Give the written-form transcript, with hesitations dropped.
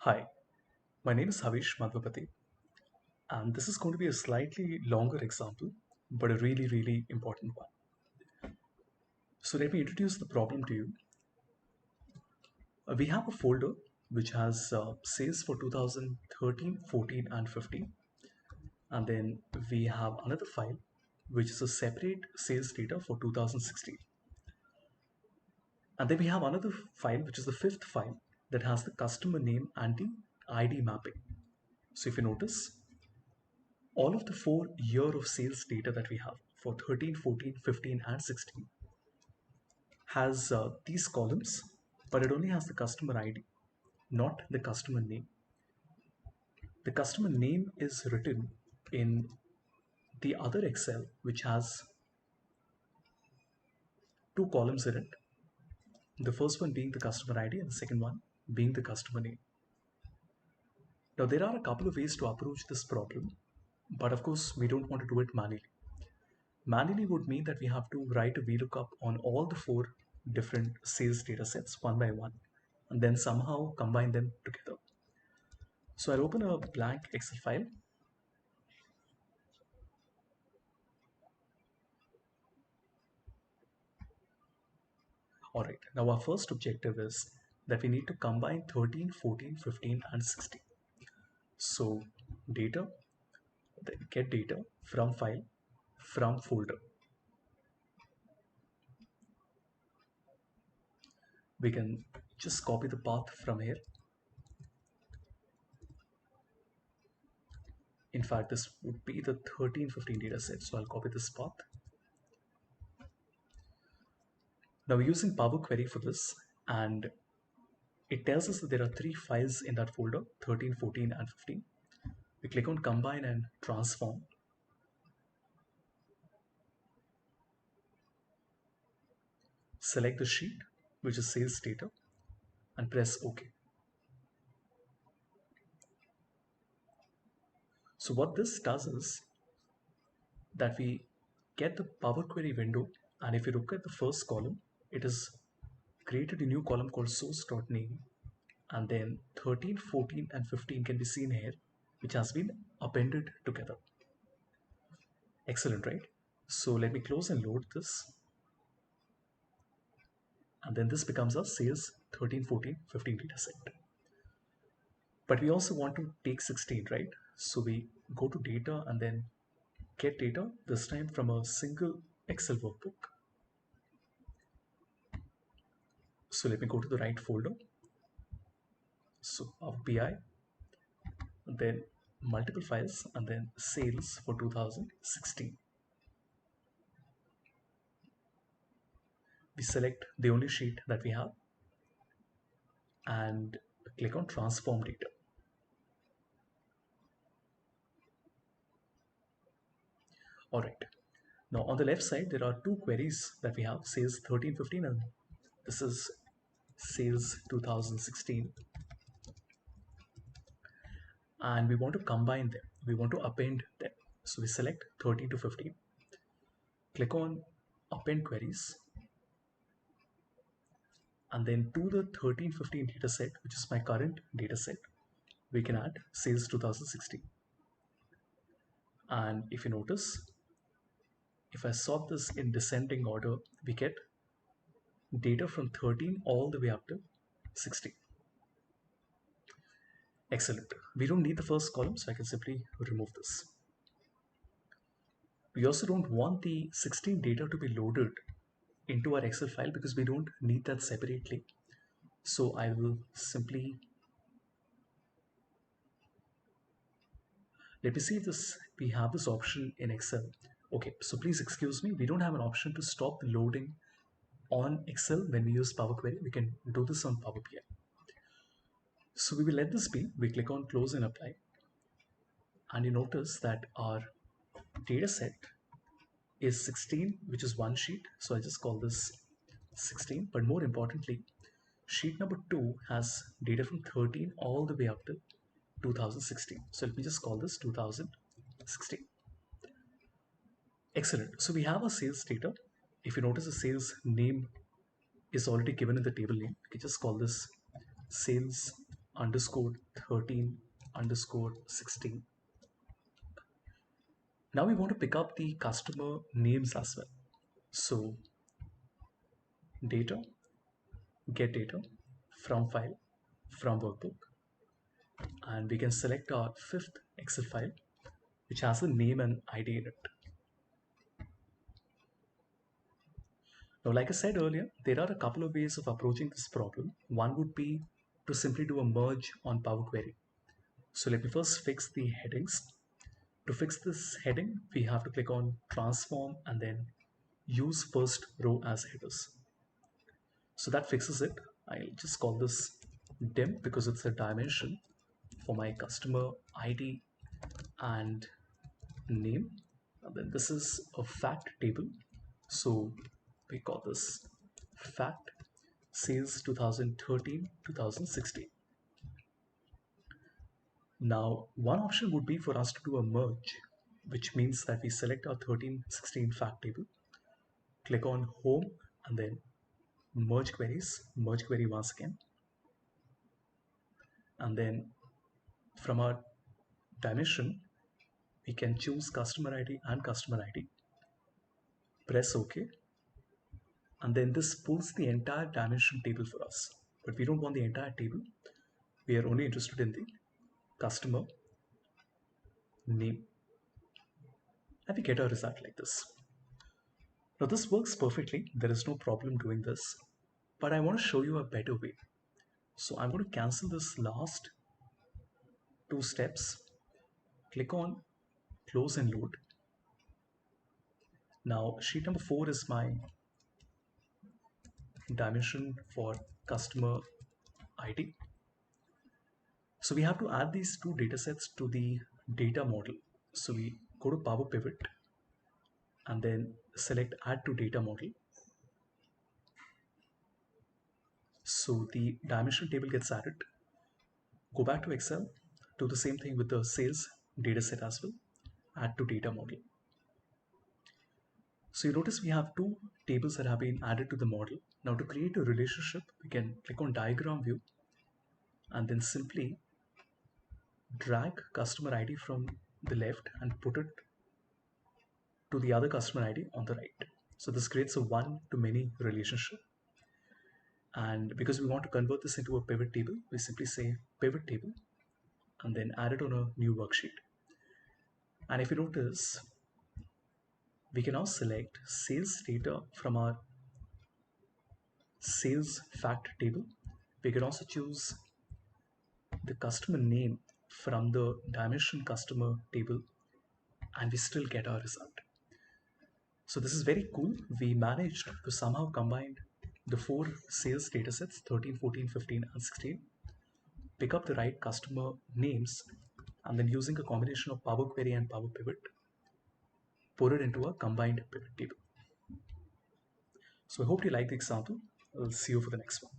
Hi, my name is Havish Madhvapati, and this is going to be a slightly longer example, but a really important one. So let me introduce the problem to you. We have a folder which has sales for 2013, 14, and 15, and then we have another file which is a separate sales data for 2016. And then we have another file which is the fifth file that has the customer name and the ID mapping. So if you notice, all of the 4 year of sales data that we have for 13, 14, 15, and 16 has these columns, but it only has the customer ID, not the customer name. The customer name is written in the other Excel, which has two columns in it. The first one being the customer ID and the second one being the customer name. Now, there are a couple of ways to approach this problem, but of course, we don't want to do it manually. Manually would mean that we have to write a VLOOKUP on all the 4 different sales data sets one by one, and then somehow combine them together. So I'll open a blank Excel file. All right, now our first objective is that we need to combine 13, 14, 15, and 16. So data, then get data from file, from folder. We can just copy the path from here. In fact, this would be the 13, 15 data set. So I'll copy this path. Now we're using Power Query for this, and it tells us that there are 3 files in that folder, 13, 14, and 15. We click on Combine and Transform. Select the sheet, which is sales data, and press OK. So what this does is that we get the Power Query window, and if you look at the first column, it is created a new column called source.name, and then 13, 14, and 15 can be seen here, which has been appended together. Excellent, right? So let me close and load this. And then this becomes our sales 13, 14, 15 data set. But we also want to take 16, right? So we go to data and then get data, this time from a single Excel workbook. So let me go to the right folder. So Power BI, then multiple files, and then sales for 2016. We select the only sheet that we have and click on transform data. All right. Now on the left side, there are 2 queries that we have, sales 13, 15, and this is sales 2016. And we want to combine them. We want to append them. So we select 13 to 15, click on append queries, and then to the 13, 15 data set, which is my current data set, we can add sales 2016. And if you notice, if I sort this in descending order, we get data from 13 all the way up to 16. Excellent. We don't need the first column, so I can simply remove this. We also don't want the 16 data to be loaded into our Excel file because we don't need that separately. So I will simply, let me see if we have this option in Excel. Okay, so please excuse me, we don't have an option to stop the loading on Excel when we use Power Query. We can do this on Power BI. So we will let this be. We click on close and apply. And you notice that our data set is 16, which is one sheet. So I just call this 16. But more importantly, sheet number 2 has data from 13 all the way up to 2016. So let me just call this 2016. Excellent. So we have our sales data. If you notice, the sales name is already given in the table name. We can just call this sales underscore 13 underscore 16. Now we want to pick up the customer names as well. So data, get data from file, from workbook, and we can select our fifth Excel file, which has a name and ID in it. Now, like I said earlier, there are a couple of ways of approaching this problem. One would be to simply do a merge on Power Query. So let me first fix the headings. To fix this heading, we have to click on transform and then use first row as headers. So that fixes it. I'll just call this dim because it's a dimension for my customer ID and name. And then this is a fact table. So we call this fact sales 2013-2016. Now, one option would be for us to do a merge, which means that we select our 13-16 fact table, click on home and then merge queries, merge query once again. And then from our dimension, we can choose customer ID and customer ID. Press OK. And then this pulls the entire dimension table for us. But we don't want the entire table. We are only interested in the customer name. And we get a result like this. Now this works perfectly. There is no problem doing this. But I want to show you a better way. So I'm going to cancel this last two steps. Click on close and load. Now sheet number 4 is my dimension for customer ID. So we have to add these two data sets to the data model. So we go to Power Pivot and then select add to data model. So the dimension table gets added. Go back to Excel, do the same thing with the sales data set as well, add to data model. So you notice we have two tables that have been added to the model. Now to create a relationship, we can click on diagram view and then simply drag customer ID from the left and put it to the other customer ID on the right. So this creates a one-to-many relationship. And because we want to convert this into a pivot table, we simply say pivot table and then add it on a new worksheet. And if you notice, we can now select sales data from our sales fact table. We can also choose the customer name from the dimension customer table and we still get our result. So this is very cool. We managed to somehow combine the four sales datasets 13, 14, 15 and 16, pick up the right customer names and then using a combination of Power Query and Power Pivot, pour it into a combined pivot table. So I hope you like the example. I'll see you for the next one.